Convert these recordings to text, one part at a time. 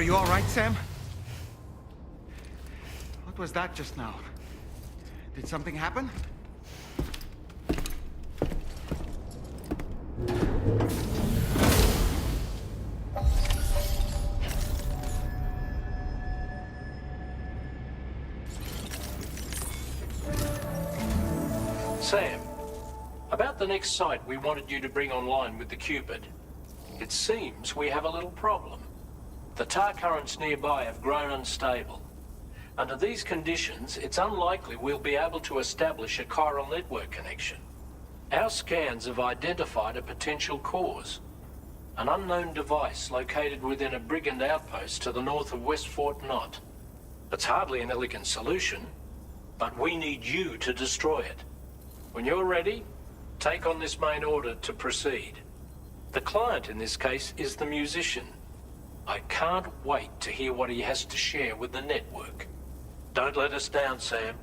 you all right, Sam? What was that just now? Did something happen? Sam, about the next site we wanted you to bring online with the Cupid. It seems we have a little problem. The tar currents nearby have grown unstable. Under these conditions, it's unlikely we'll be able to establish a chiral network connection. Our scans have identified a potential cause. An unknown device located within a brigand outpost to the north of West Fort Knott. It's hardly an elegant solution, but we need you to destroy it. When you're ready, take on this main order to proceed. The client in this case is the musician. I can't wait to hear what he has to share with the network. Don't let us down, Sam.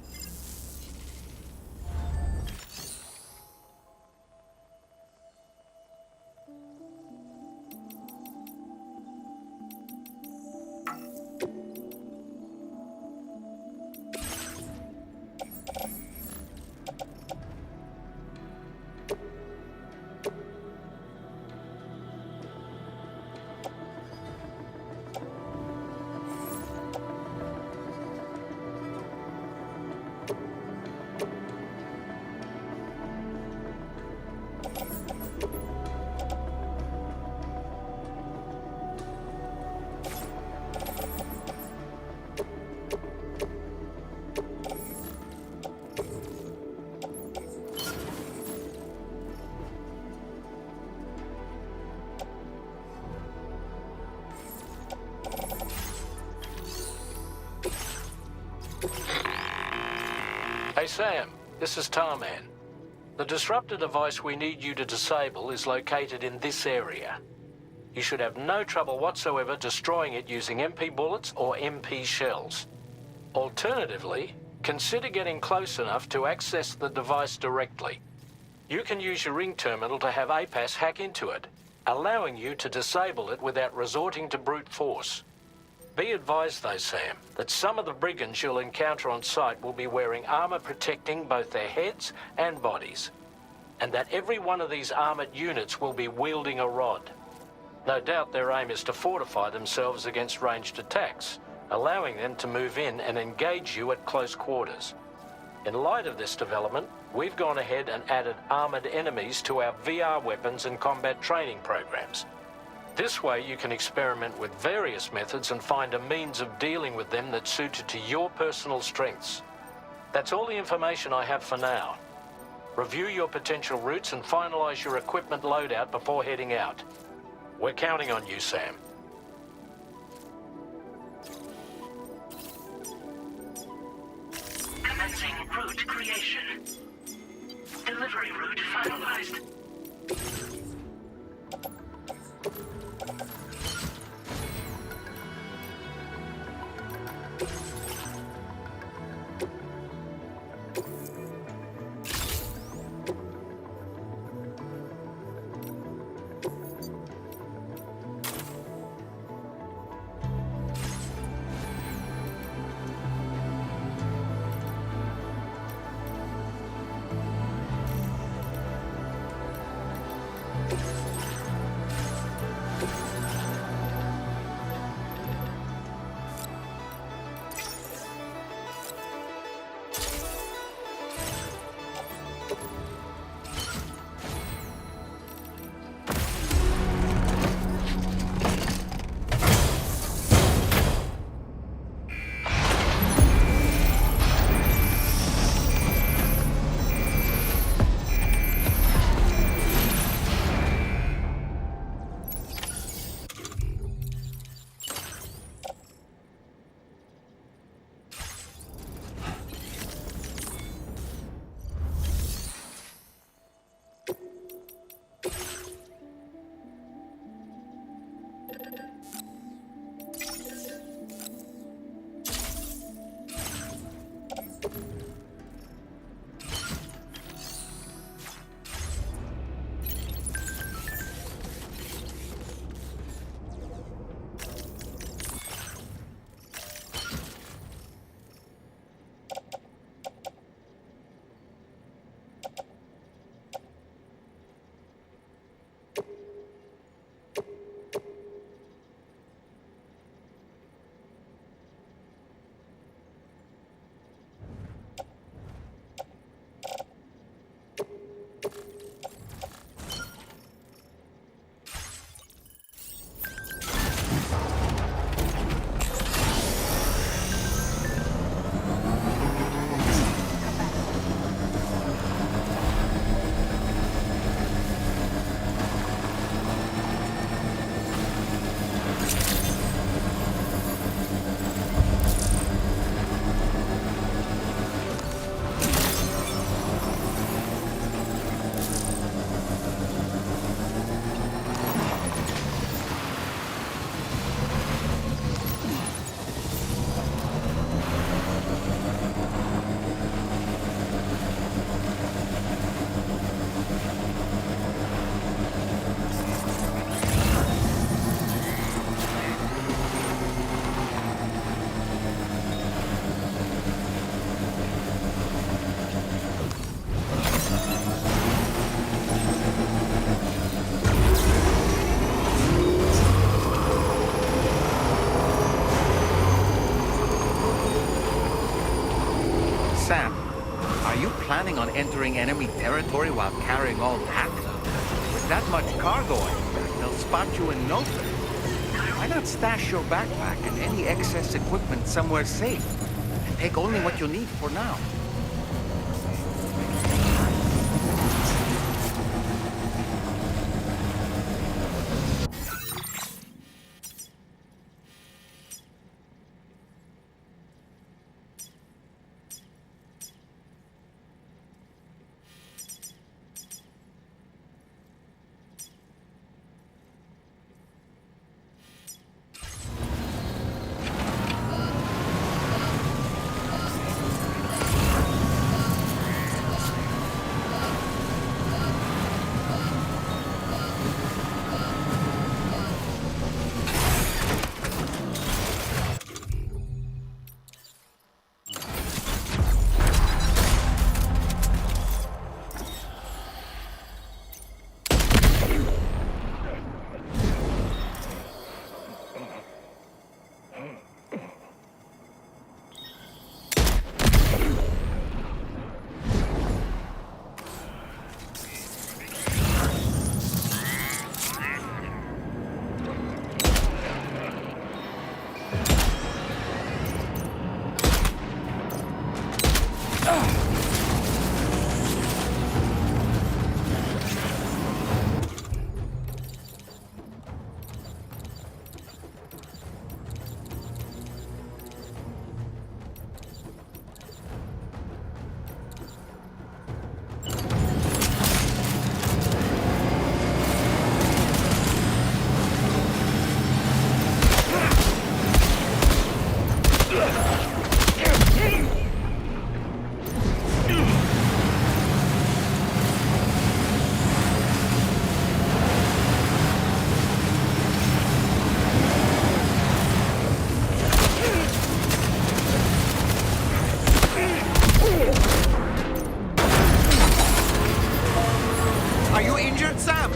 Hey Sam, this is Tarman. The disruptor device we need you to disable is located in this area. You should have no trouble whatsoever destroying it using MP bullets or MP shells. Alternatively, consider getting close enough to access the device directly. You can use your ring terminal to have APAS hack into it, allowing you to disable it without resorting to brute force. Be advised though, Sam, that some of the brigands you'll encounter on site will be wearing armor protecting both their heads and bodies, and that every one of these armored units will be wielding a rod. No doubt their aim is to fortify themselves against ranged attacks, allowing them to move in and engage you at close quarters. In light of this development, we've gone ahead and added armored enemies to our VR weapons and combat training programs. This way you can experiment with various methods and find a means of dealing with them that's suited to your personal strengths. That's all the information I have for now. Review your potential routes and finalize your equipment loadout before heading out. We're counting on you, Sam. Commencing route creation. Delivery route finalized. entering enemy territory while carrying all that? With that much cargo on your back, they'll spot you in no time. Why not stash your backpack and any excess equipment somewhere safe? And take only what you need for now. Are you injured, Sam?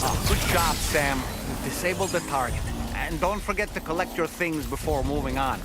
Oh, good job, Sam. You've disabled the target. And don't forget to collect your things before moving on.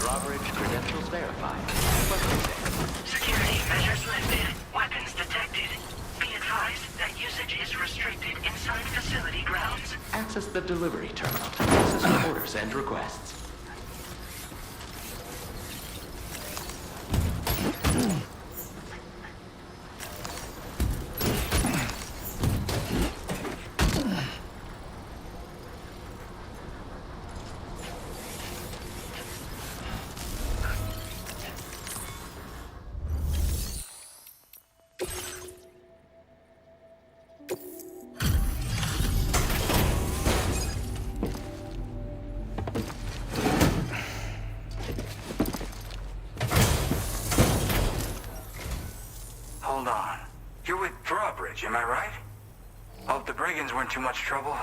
Drawbridge credentials verified. What do you say? Security measures lifted. Weapons detected. Be advised that usage is restricted inside facility grounds. Access the delivery terminal to process your orders and requests. Hold on. You're with Drawbridge, am I right? Hope the brigands weren't too much trouble.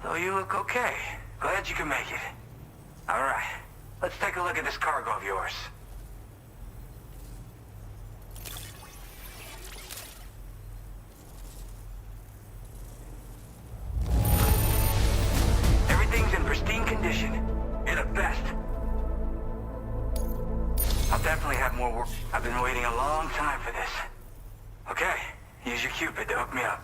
Though you look okay. Glad you can make it. Alright, let's take a look at this cargo of yours. Everything's in pristine condition. You're the best. I'll definitely have more work. I've been waiting a long time for this. Okay, use your Cupid to hook me up.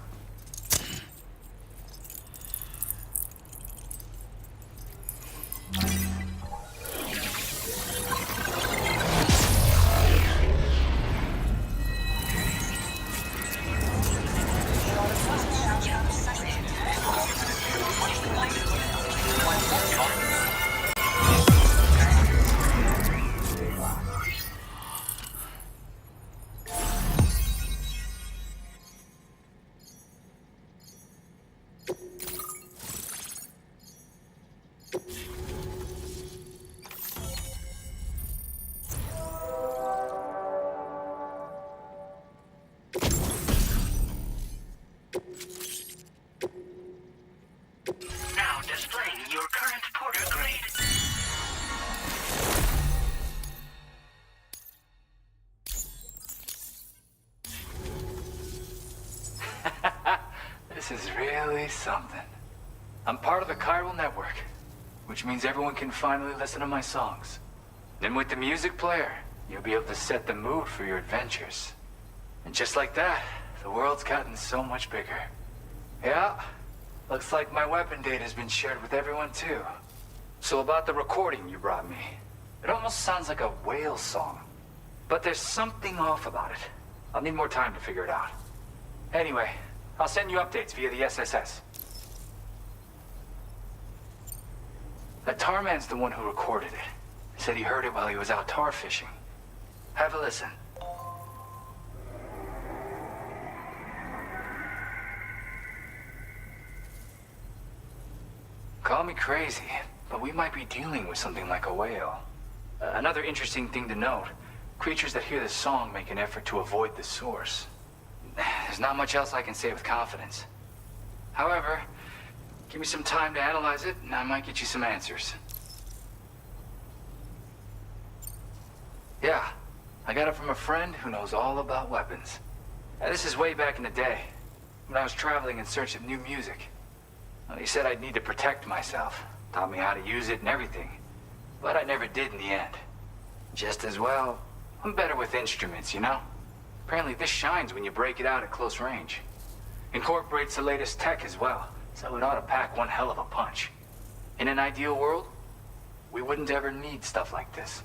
Now displaying your current porter grade. This is really something. I'm part of the chiral network, which means everyone can finally listen to my songs. Then with the music player, you'll be able to set the mood for your adventures. And just like that, the world's gotten so much bigger. Yeah, looks like my weapon data has been shared with everyone too. So about the recording you brought me, it almost sounds like a whale song. But there's something off about it. I'll need more time to figure it out. Anyway, I'll send you updates via the SSS. That tar man's the one who recorded it. He said he heard it while he was out tar fishing. Have a listen. Call me crazy, but we might be dealing with something like a whale. Another interesting thing to note, creatures that hear this song make an effort to avoid the source. There's not much else I can say with confidence. However, give me some time to analyze it, and I might get you some answers. Yeah, I got it from a friend who knows all about weapons. This is way back in the day, when I was traveling in search of new music. Well, he said I'd need to protect myself, taught me how to use it and everything. But I never did in the end. Just as well, I'm better with instruments, you know? Apparently this shines when you break it out at close range. Incorporates the latest tech as well, so it ought to pack one hell of a punch. In an ideal world, we wouldn't ever need stuff like this.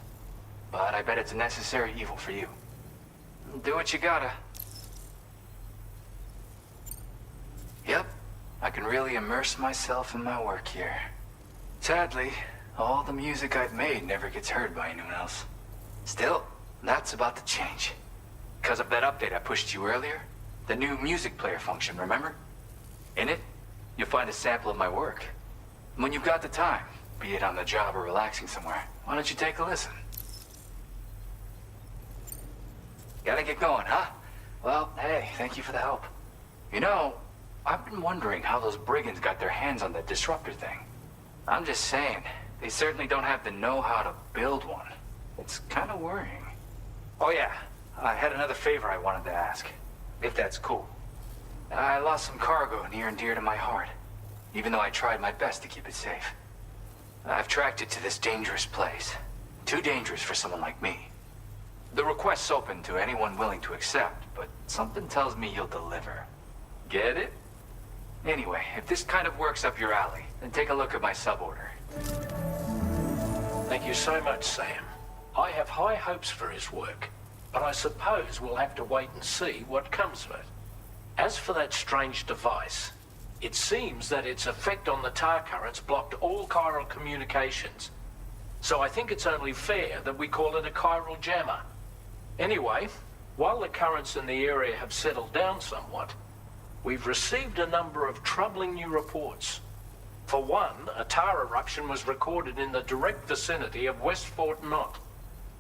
But I bet it's a necessary evil for you. Do what you gotta. Yep, I can really immerse myself in my work here. Sadly, all the music I've made never gets heard by anyone else. Still, that's about to change. Because of that update I pushed you earlier, the new music player function, remember? In it, you'll find a sample of my work. When you've got the time, be it on the job or relaxing somewhere, why don't you take a listen? Gotta get going, huh? Well, hey, thank you for the help. You know, I've been wondering how those brigands got their hands on that disruptor thing. I'm just saying, they certainly don't have the know-how to build one. It's kind of worrying. Oh yeah, I had another favor I wanted to ask, if that's cool. I lost some cargo near and dear to my heart, even though I tried my best to keep it safe. I've tracked it to this dangerous place, Too dangerous for someone like me. The request's open to anyone willing to accept, but something tells me you'll deliver. Get it? Anyway, if this kind of works up your alley, then take a look at my suborder. Thank you so much, Sam. I have high hopes for his work, but I suppose we'll have to wait and see what comes of it. As for that strange device, it seems that its effect on the tar currents blocked all chiral communications. So I think it's only fair that we call it a chiral jammer. Anyway, while the currents in the area have settled down somewhat, we've received a number of troubling new reports. For one, a tar eruption was recorded in the direct vicinity of West Fort Knot.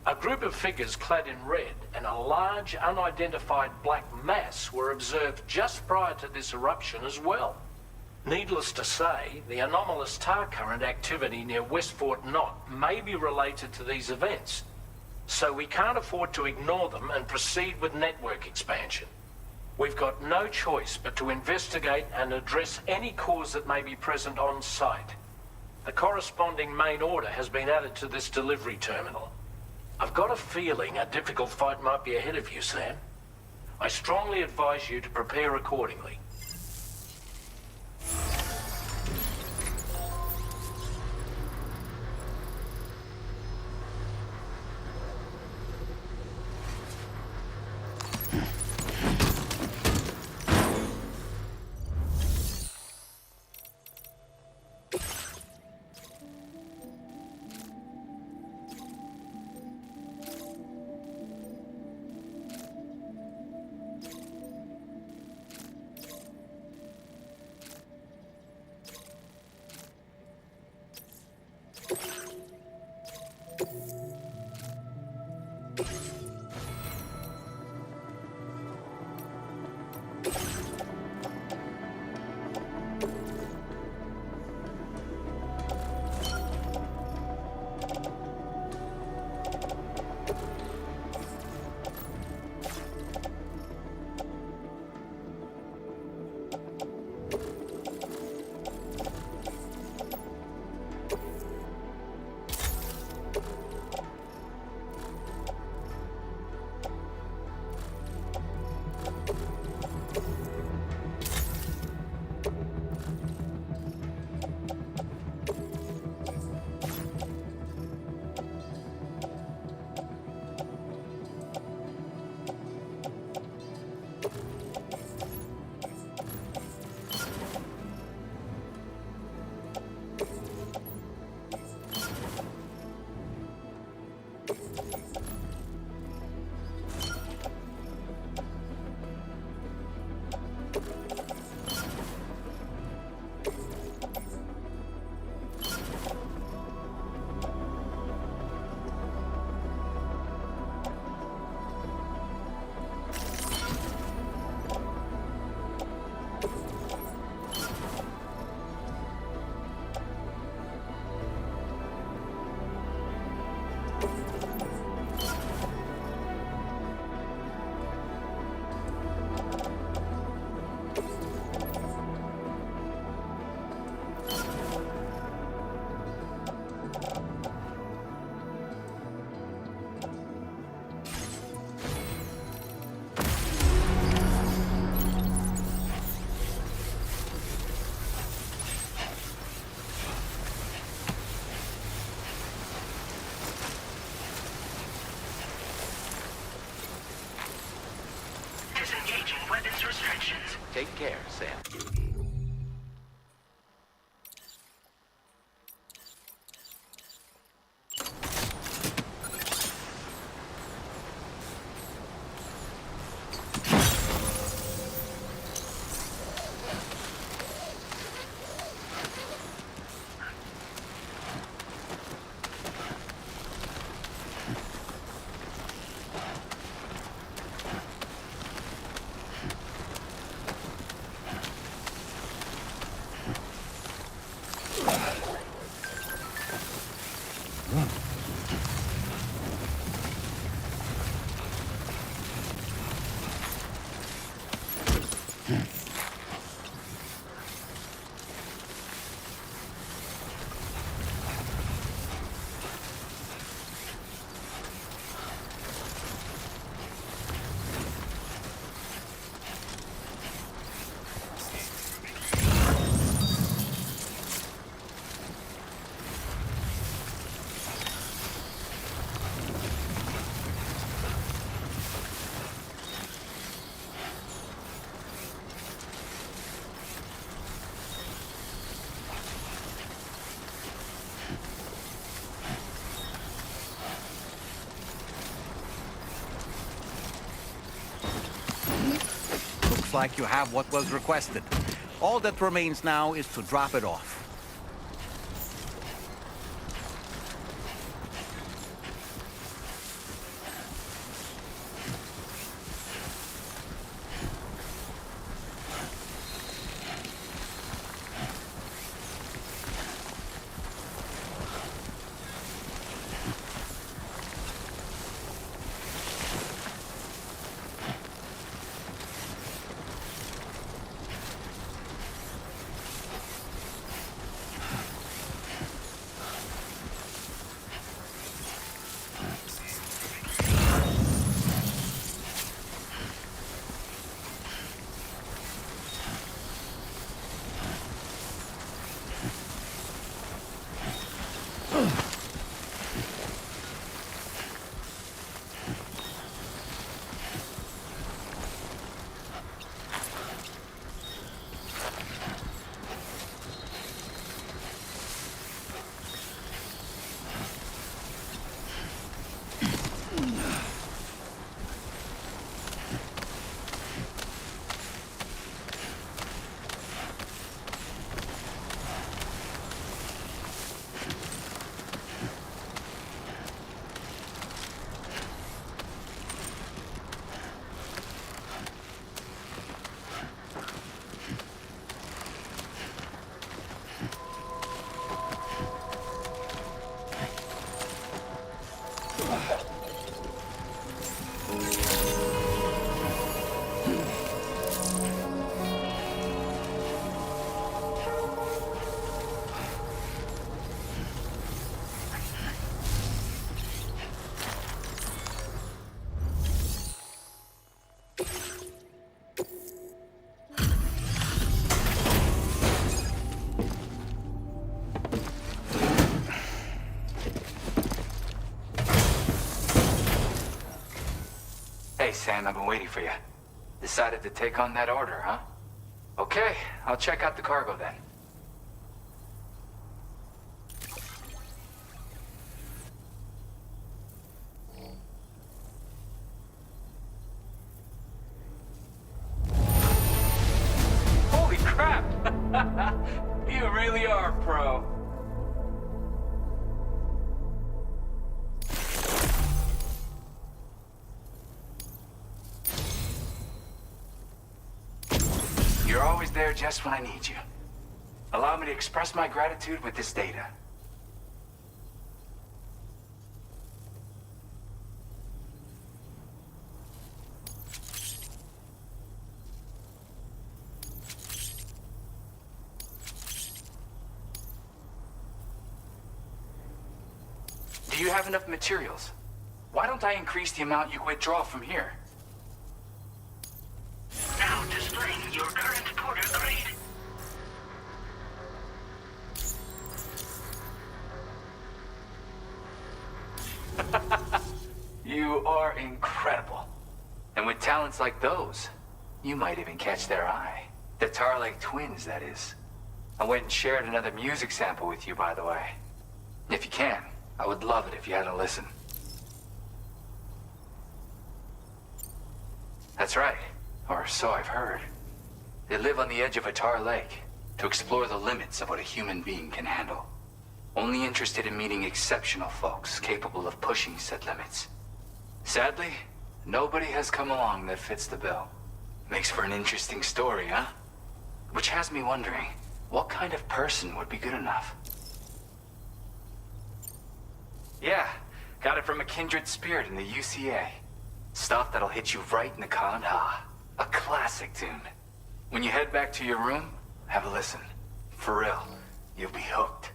A group of figures clad in red and a large unidentified black mass were observed just prior to this eruption as well. Needless to say, the anomalous tar current activity near West Fort Knot may be related to these events, so we can't afford to ignore them and proceed with network expansion. We've got no choice but to investigate and address any cause that may be present on site. The corresponding main order has been added to this delivery terminal. I've got a feeling a difficult fight might be ahead of you, Sam. I strongly advise you to prepare accordingly. Take care, Sam. Looks like you have what was requested. All that remains now is to drop it off. Hey, Sam, I've been waiting for you. Decided to take on that order, huh? Okay, I'll check out the cargo then. Holy crap! You really are a pro. You're always there just when I need you. Allow me to express my gratitude with this data. Do you have enough materials? Why don't I increase the amount you withdraw from here? Now displaying your current porter grade. You are incredible. And with talents like those, you might even catch their eye. The Tar Lake twins, that is. I went and shared another music sample with you, by the way. If you can, I would love it if you had a listen. That's right, or so I've heard. They live on the edge of a Tar Lake to explore the limits of what a human being can handle. Only interested in meeting exceptional folks capable of pushing said limits. Sadly, nobody has come along that fits the bill. Makes for an interesting story, huh? Which has me wondering, what kind of person would be good enough? Yeah, got it from a kindred spirit in the UCA. Stuff that'll hit you right in the con-ha. A classic tune. When you head back to your room, have a listen. For real, you'll be hooked.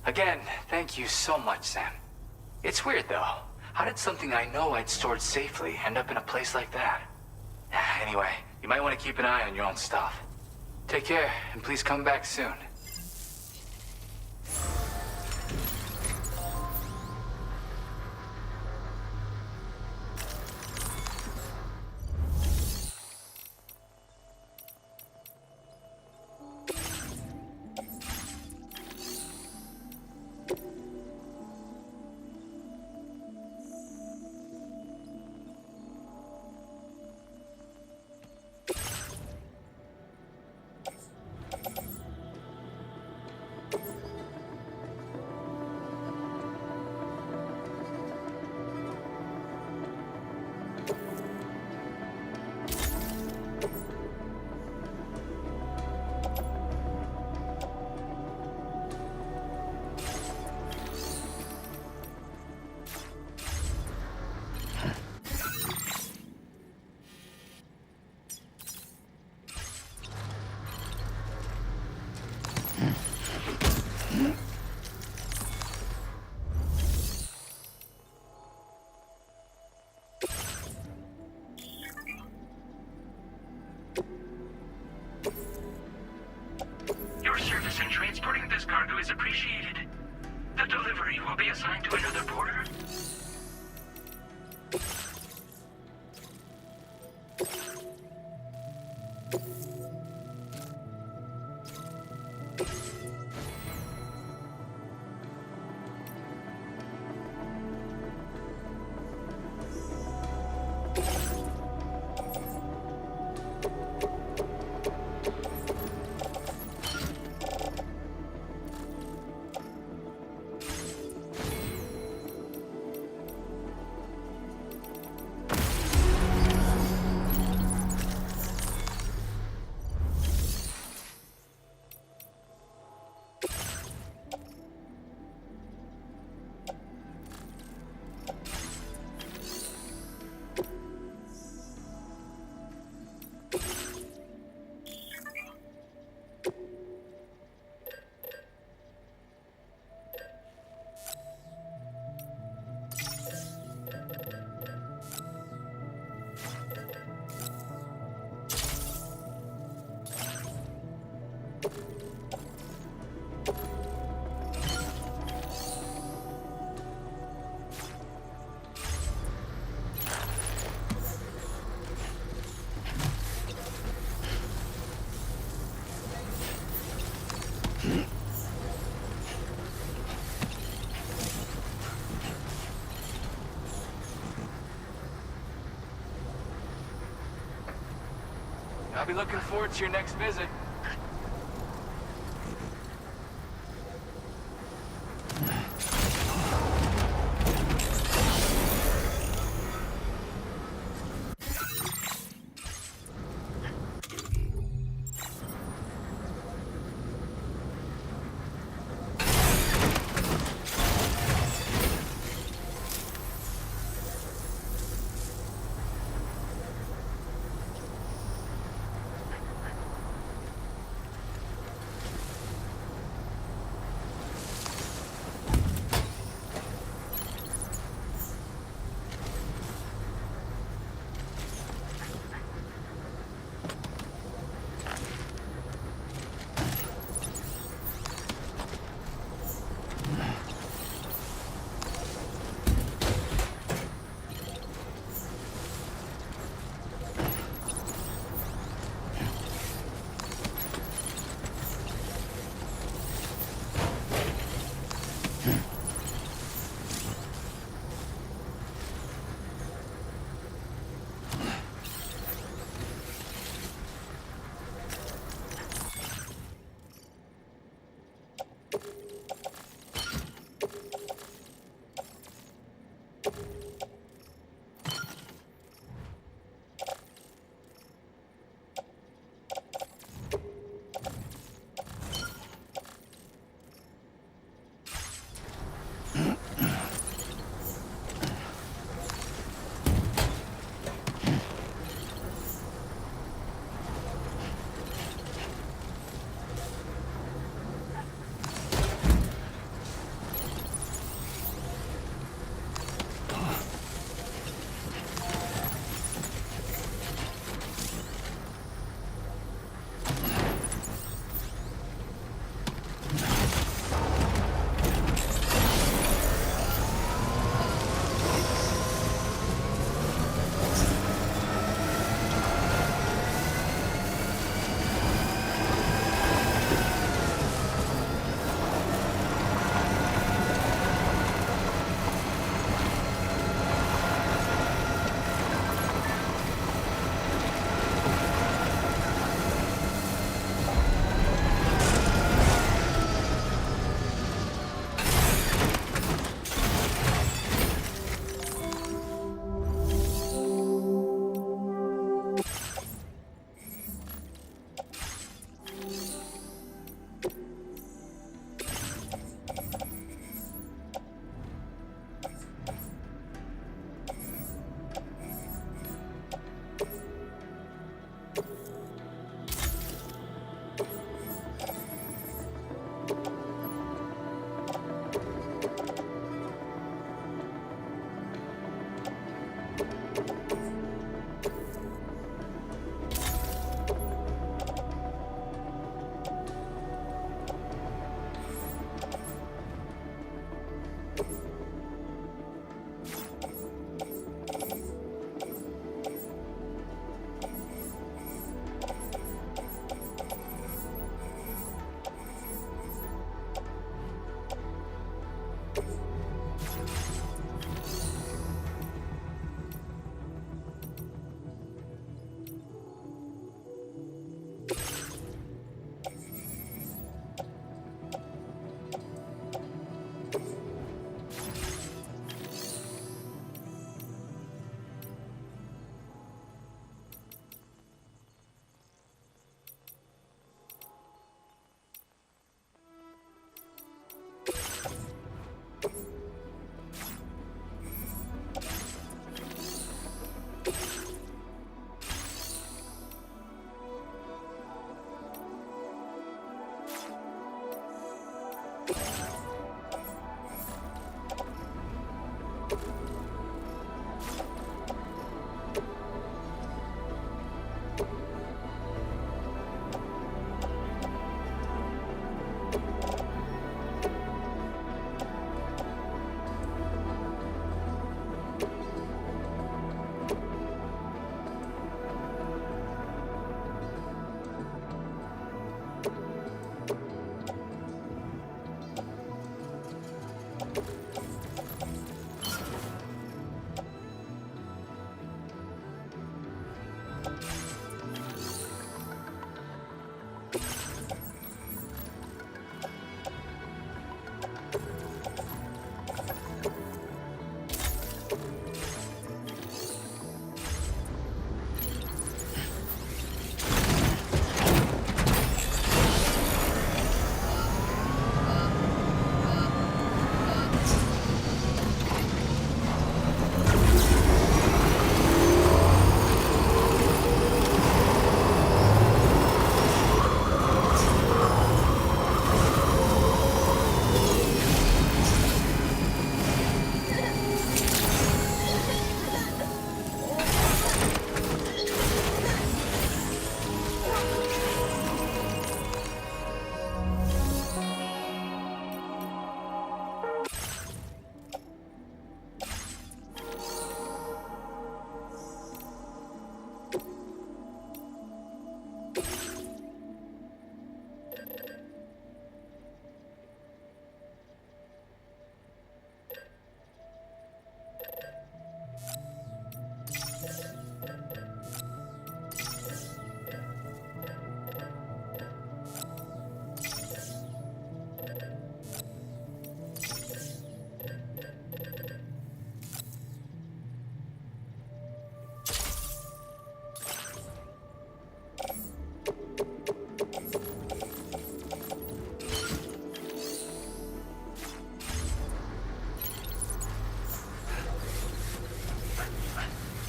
Again, thank you so much, Sam. It's weird, though. How did something I know I'd stored safely end up in a place like that? Anyway, you might want to keep an eye on your own stuff. Take care, and please come back soon. Your service in transporting this cargo is appreciated. The delivery will be assigned to another porter. I'll be looking forward to your next visit.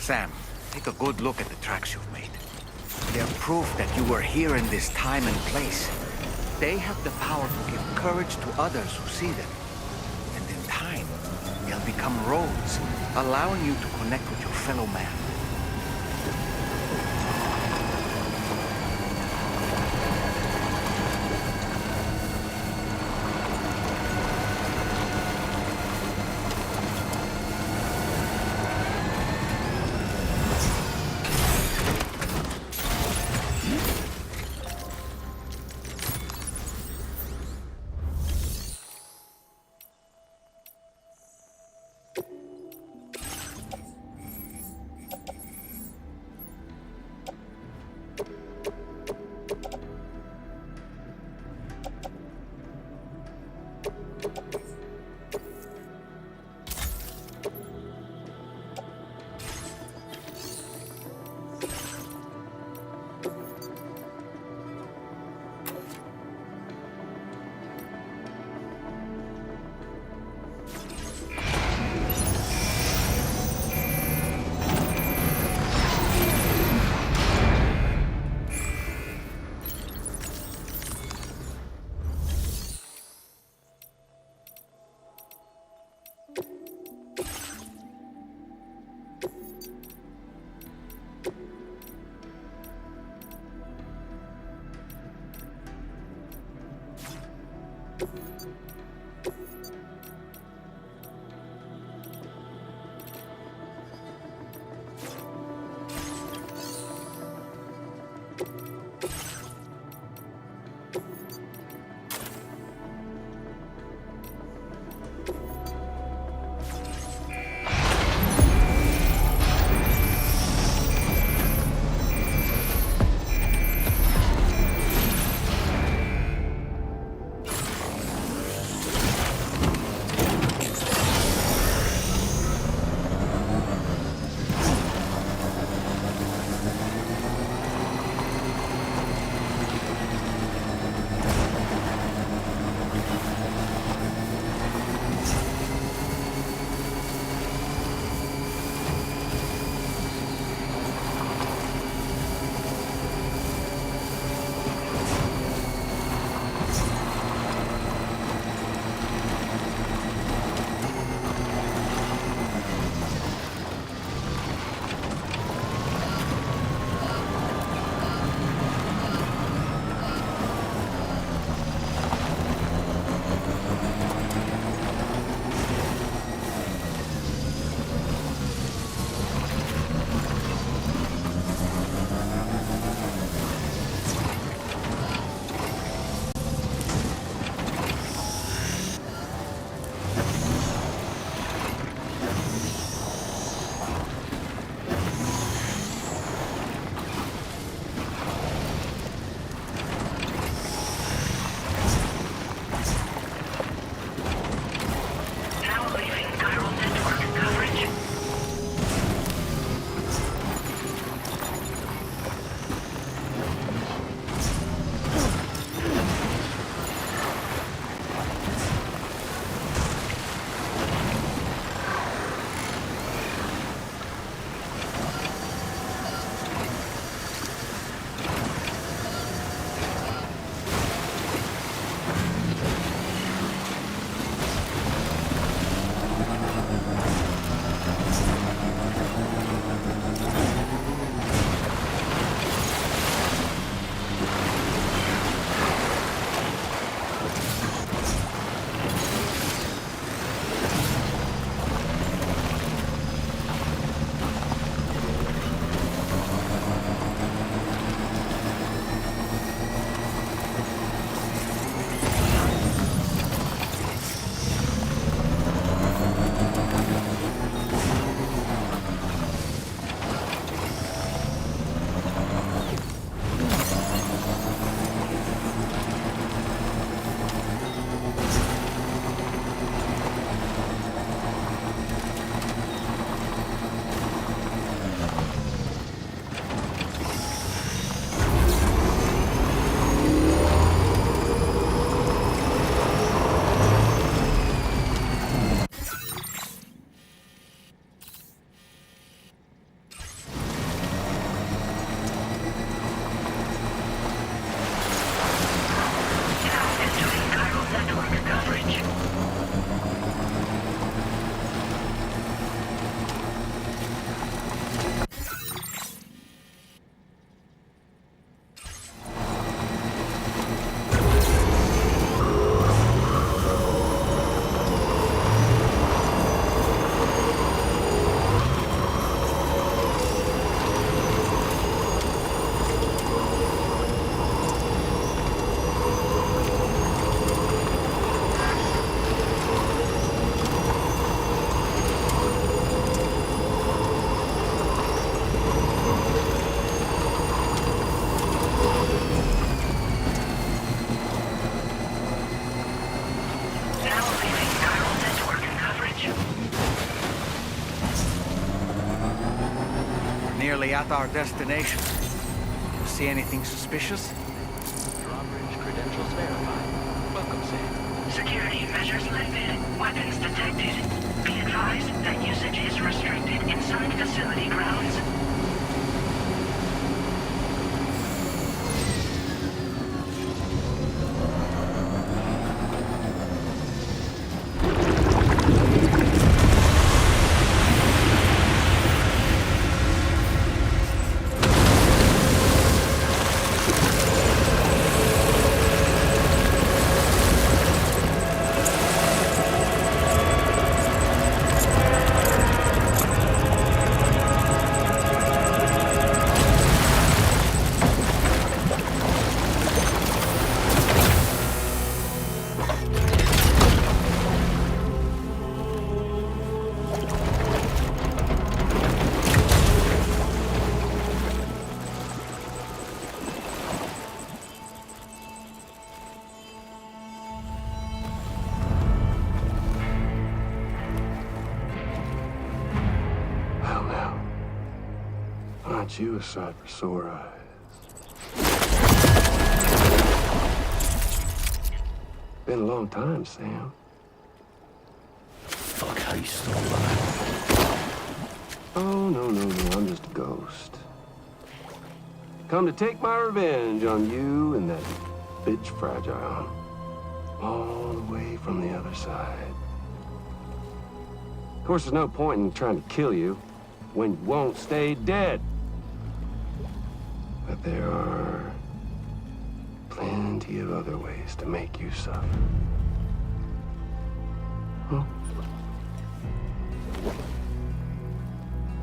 Sam, take a good look at the tracks you've made. They're proof that you were here in this time and place. They have the power to give courage to others who see them. And in time, they'll become roads, allowing you to connect with your fellow man. nearly at our destination. You see anything suspicious? Drawbridge credentials verified. Welcome, Sam. Security measures lifted. Weapons detected. Be advised that usage is restricted inside facility grounds. Aren't you a sight for sore eyes? Been a long time, Sam. Fuck, how you still alive? Oh, no, I'm just a ghost. Come to take my revenge on you and that bitch Fragile. All the way from the other side. Of course, there's no point in trying to kill you when you won't stay dead. But there are plenty of other ways to make you suffer. Huh?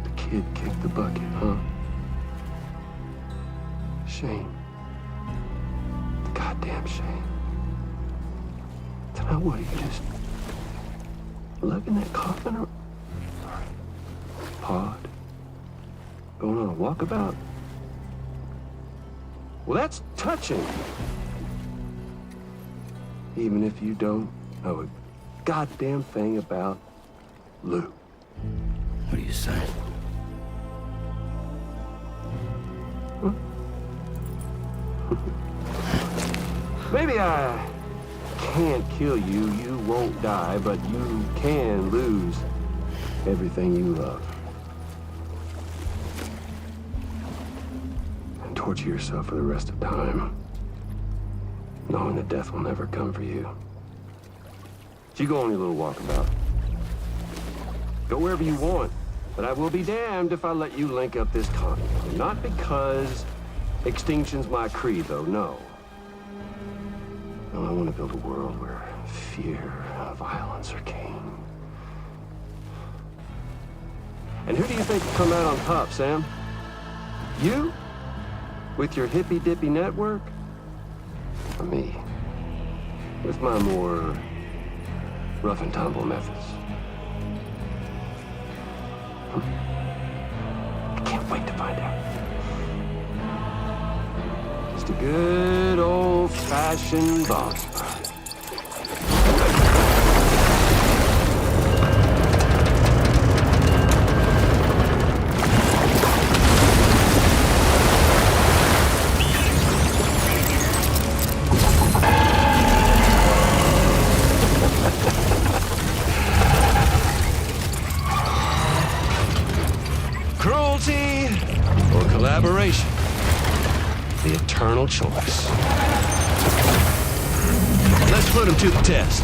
The kid kicked the bucket, huh? Shame. Goddamn shame. So now what, are you just lugging that coffin or pod? Going on a walkabout? Well, that's touching. Even if you don't know a goddamn thing about Lou. What are you saying? Huh? Maybe I can't kill you, you won't die, but you can lose everything you love. And torture yourself for the rest of time, knowing that death will never come for you. So you go on your little walkabout. Go wherever you want, but I will be damned if I let you link up this continent. Not because extinction's my creed, though, no. No, I want to build a world where fear and violence are king. And who do you think will come out on top, Sam? You? With your hippy-dippy network? Or me? With my more rough and tumble methods? I can't wait to find out. Just a good old-fashioned boss fight. Cruelty or collaboration? The eternal choice. Let's put him to the test.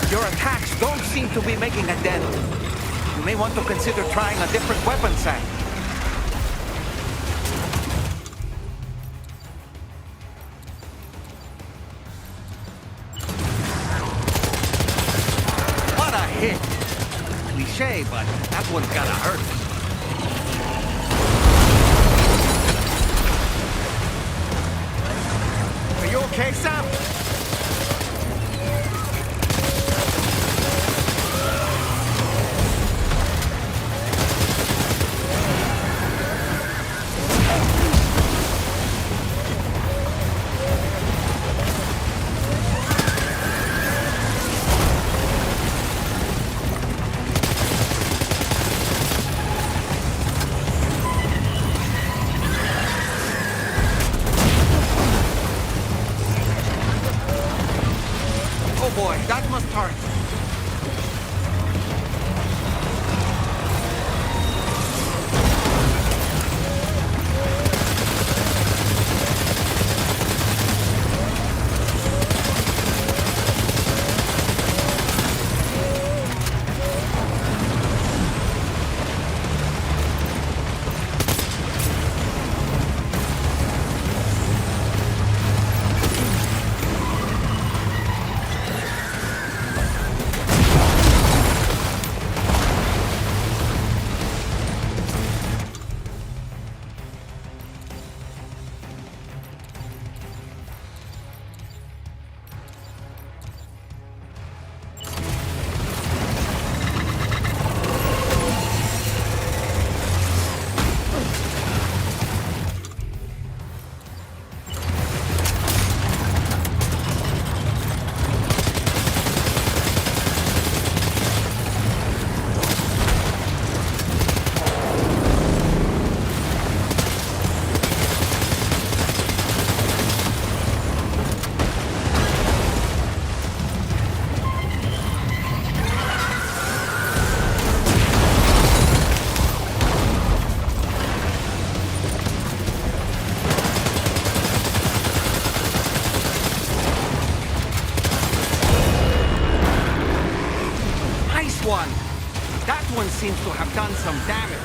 Your attacks don't seem to be making a dent. You may want to consider trying a different weapon set. What a hit! Cliche, but that one's gotta hurt. Are you okay, Sam? boy, that must hurt. One. That one seems to have done some damage.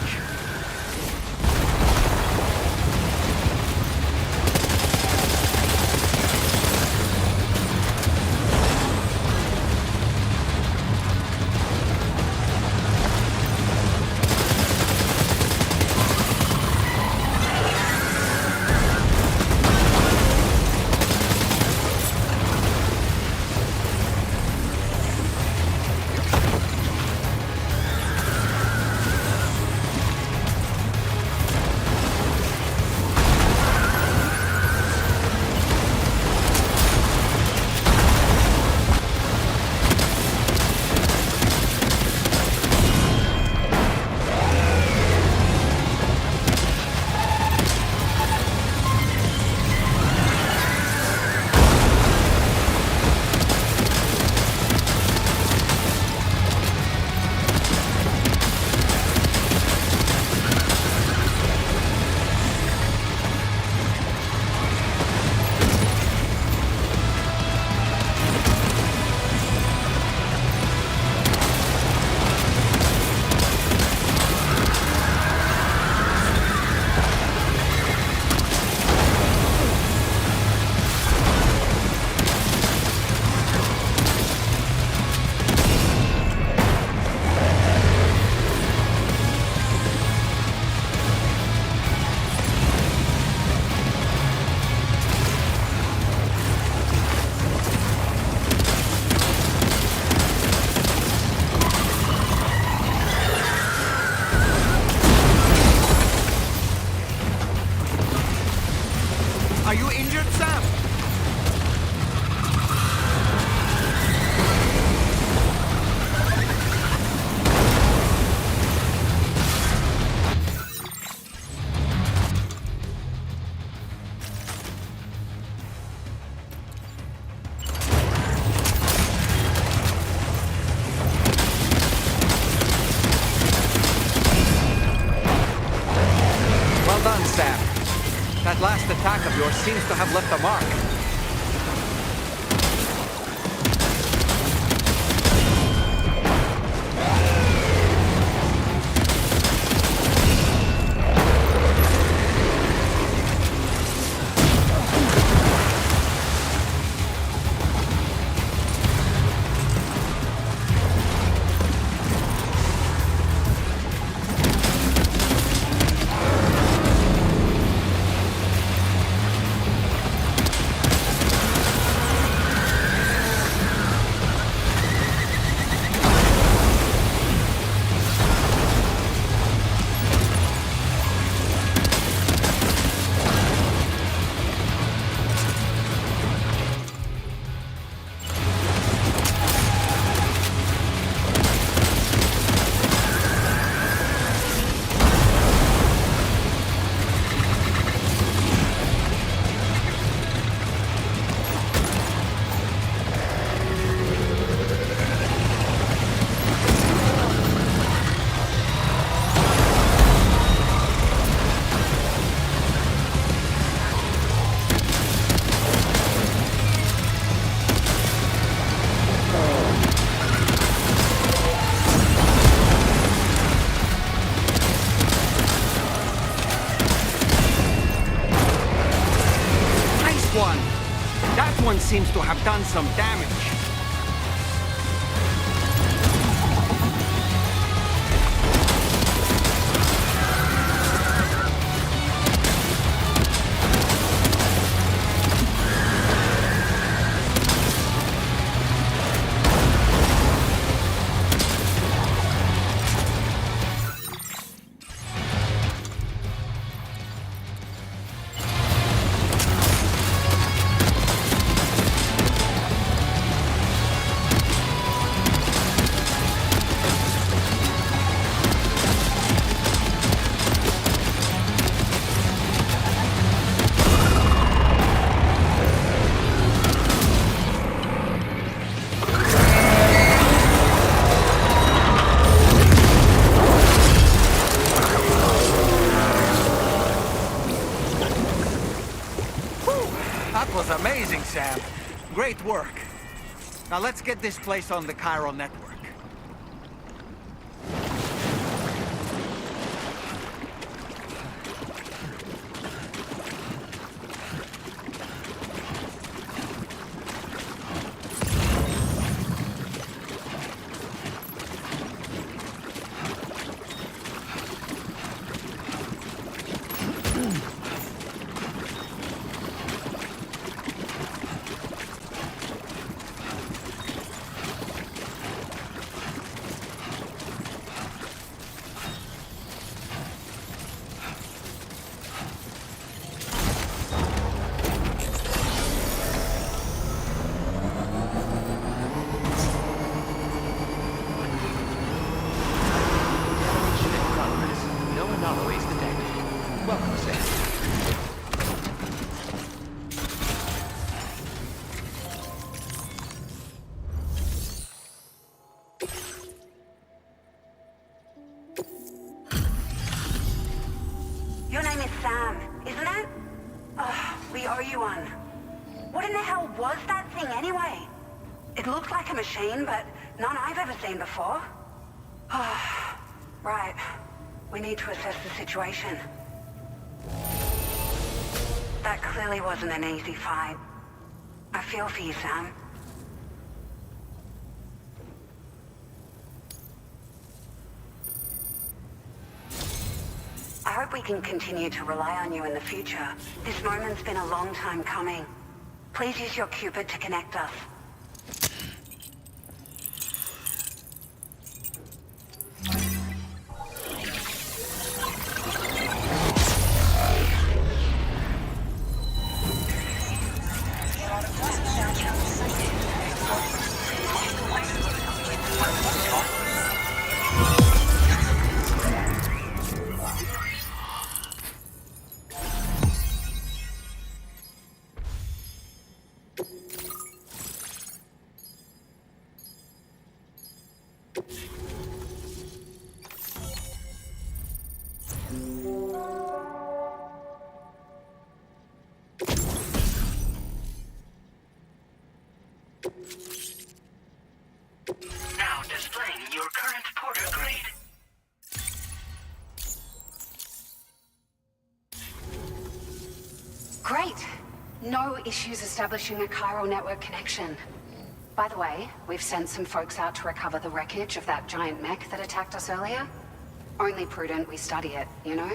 Are you injured, Sam? Well done, Sam. That last attack of yours seems to have left a mark. seems to have done some damage. That was amazing, Sam. Great work. Now let's get this place on the chiral network. No anomalies detected. Welcome, Sam. Your name is Sam, isn't it? We owe you one. What in the hell was that thing anyway? It looked like a machine, but none I've ever seen before. Right. We need to assess the situation. That clearly wasn't an easy fight. I feel for you, Sam. I hope we can continue to rely on you in the future. This moment's been a long time coming. Please use your Cupid to connect us. Now displaying your current porter grade. Great. No issues establishing a chiral network connection. By the way, we've sent some folks out to recover the wreckage of that giant mech that attacked us earlier. Only prudent we study it, you know?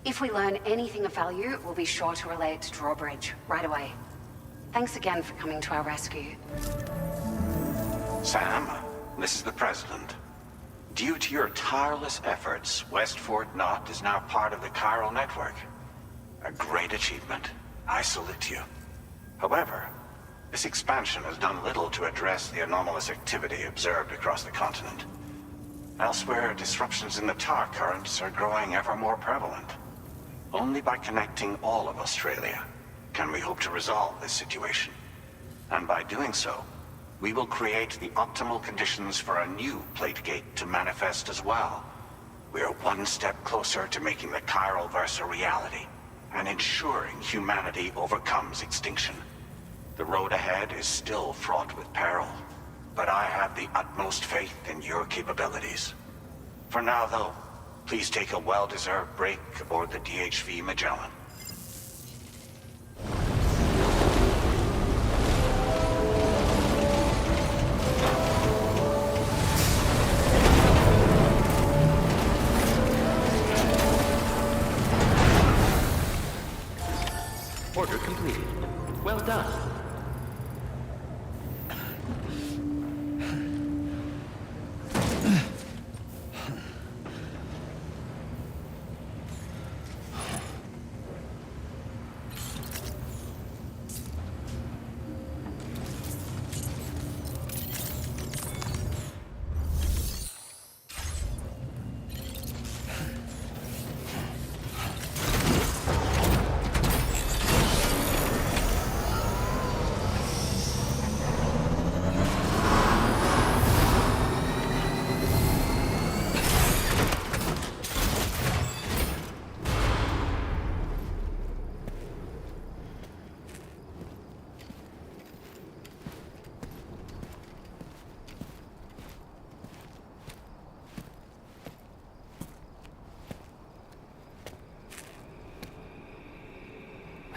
If we learn anything of value, we'll be sure to relay it to Drawbridge right away. Thanks again for coming to our rescue. Sam, this is the President. Due to your tireless efforts, West Fort Knot is now part of the chiral network. A great achievement. I salute you. However, this expansion has done little to address the anomalous activity observed across the continent. Elsewhere, disruptions in the tar currents are growing ever more prevalent. Only by connecting all of Australia can we hope to resolve this situation. And by doing so, we will create the optimal conditions for a new Plategate to manifest as well. We are one step closer to making the chiral verse a reality, and ensuring humanity overcomes extinction. The road ahead is still fraught with peril, but I have the utmost faith in your capabilities. For now, though, please take a well-deserved break aboard the DHV Magellan.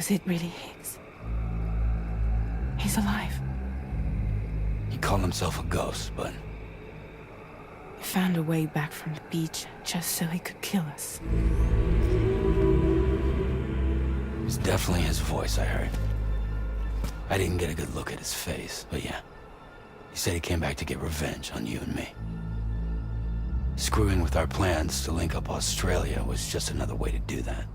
Was it really Higgs? He's alive. He called himself a ghost, but... He found a way back from the beach just so he could kill us. It was definitely his voice I heard. I didn't get a good look at his face, but yeah. He said he came back to get revenge on you and me. Screwing with our plans to link up Australia was just another way to do that.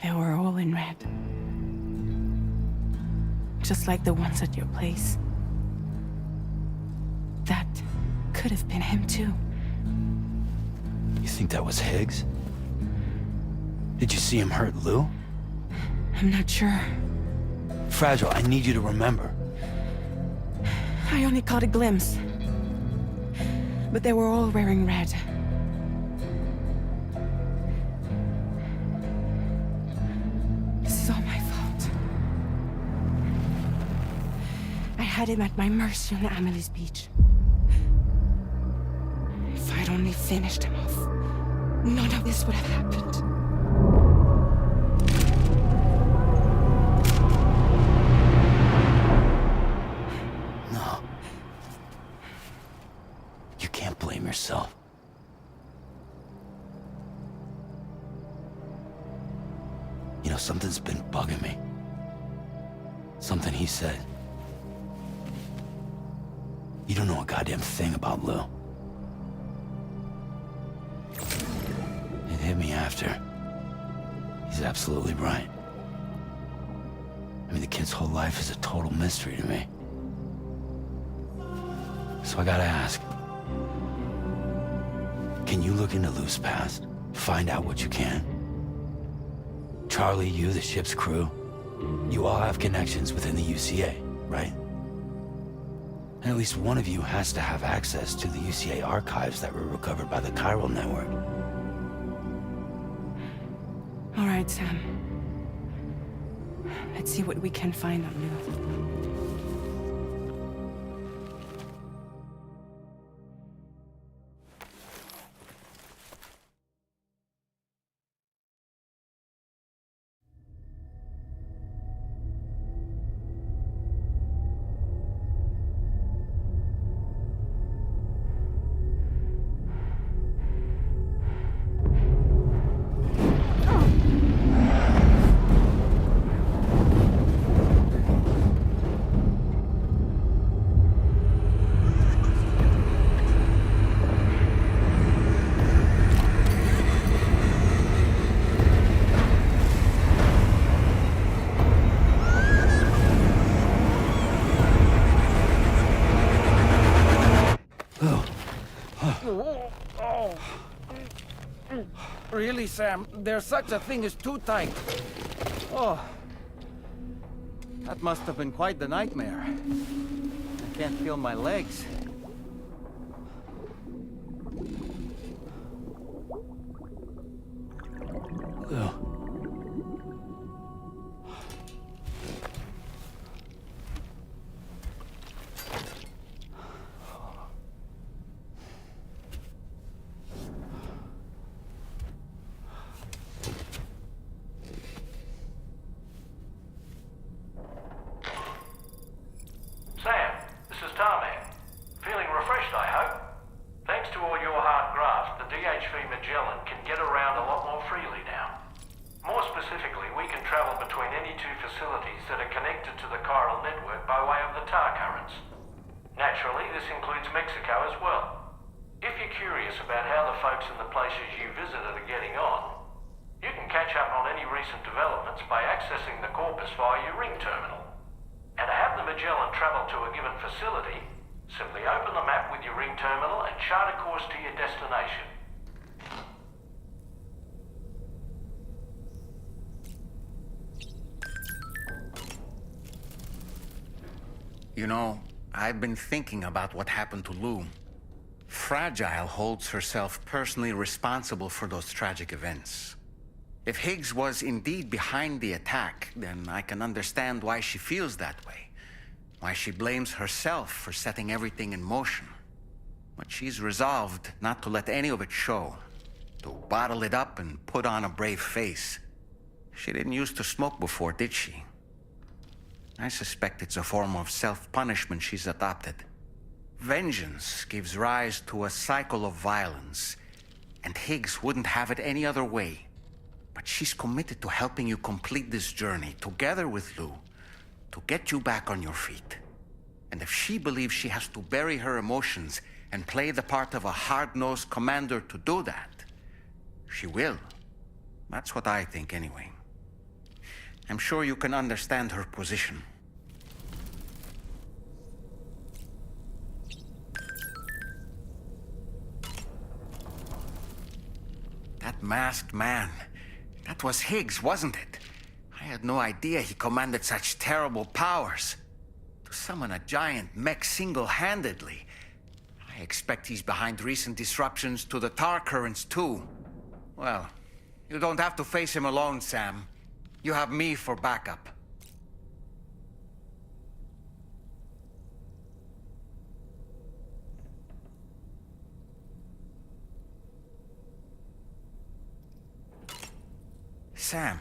They were all in red. Just like the ones at your place. That could have been him too. You think that was Higgs? Did you see him hurt Lou? I'm not sure. Fragile, I need you to remember. I only caught a glimpse. But they were all wearing red. This is all my fault. I had him at my mercy on Amelie's beach. If I'd only finished him off, none of this would have happened. No. You can't blame yourself. You know, something's been bugging me. Something he said. You don't know a goddamn thing about Lou. It hit me after. He's absolutely right. I mean, the kid's whole life is a total mystery to me. So I gotta ask. Can you look into Lou's past? Find out what you can? Charlie, you, the ship's crew, you all have connections within the UCA, right? And at least one of you has to have access to the UCA archives that were recovered by the chiral network. All right, Sam. Let's see what we can find on Lou. Really, Sam? There's such a thing as too tight. Oh. That must have been quite the nightmare. I can't feel my legs. Lou. Sam, this is Tarman. Feeling refreshed, I hope? Thanks to all your hard graft, the DHV Magellan can get around a lot more freely now. More specifically, we can travel between any two facilities that are connected to the chiral network by way of the tar currents. Naturally, this includes Mexico as well. If you're curious about how the folks in the places you visited are getting on, you can catch up on any recent developments by accessing the Corpus via your ring terminal. And to have the Magellan travel to a given facility, simply open the map with your ring terminal and chart a course to your destination. You know, I've been thinking about what happened to Lou. Fragile holds herself personally responsible for those tragic events. If Higgs was indeed behind the attack, then I can understand why she feels that way. Why she blames herself for setting everything in motion. But she's resolved not to let any of it show. To bottle it up and put on a brave face. She didn't used to smoke before, did she? I suspect it's a form of self-punishment she's adopted. Vengeance gives rise to a cycle of violence, and Higgs wouldn't have it any other way. But she's committed to helping you complete this journey, together with Lou, to get you back on your feet. And if she believes she has to bury her emotions and play the part of a hard-nosed commander to do that, she will. That's what I think, anyway. I'm sure you can understand her position. That masked man, that was Higgs, wasn't it? I had no idea he commanded such terrible powers. To summon a giant mech single-handedly, I expect he's behind recent disruptions to the tar currents, too. Well, you don't have to face him alone, Sam. You have me for backup. Sam,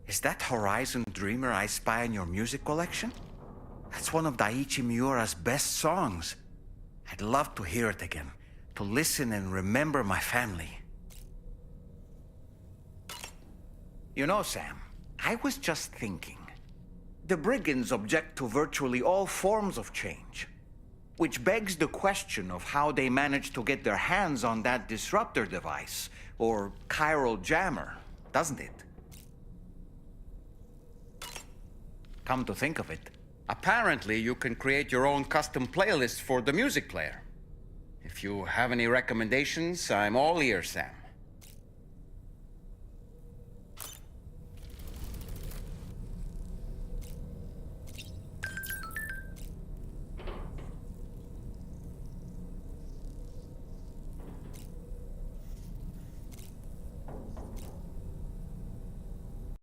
is that Horizon Dreamer I spy in your music collection? That's one of Daiichi Miura's best songs. I'd love to hear it again, to listen and remember my family. You know, Sam, I was just thinking. The brigands object to virtually all forms of change, which begs the question of how they managed to get their hands on that disruptor device, or chiral jammer, doesn't it? Come to think of it, apparently you can create your own custom playlist for the music player. If you have any recommendations, I'm all ears, Sam.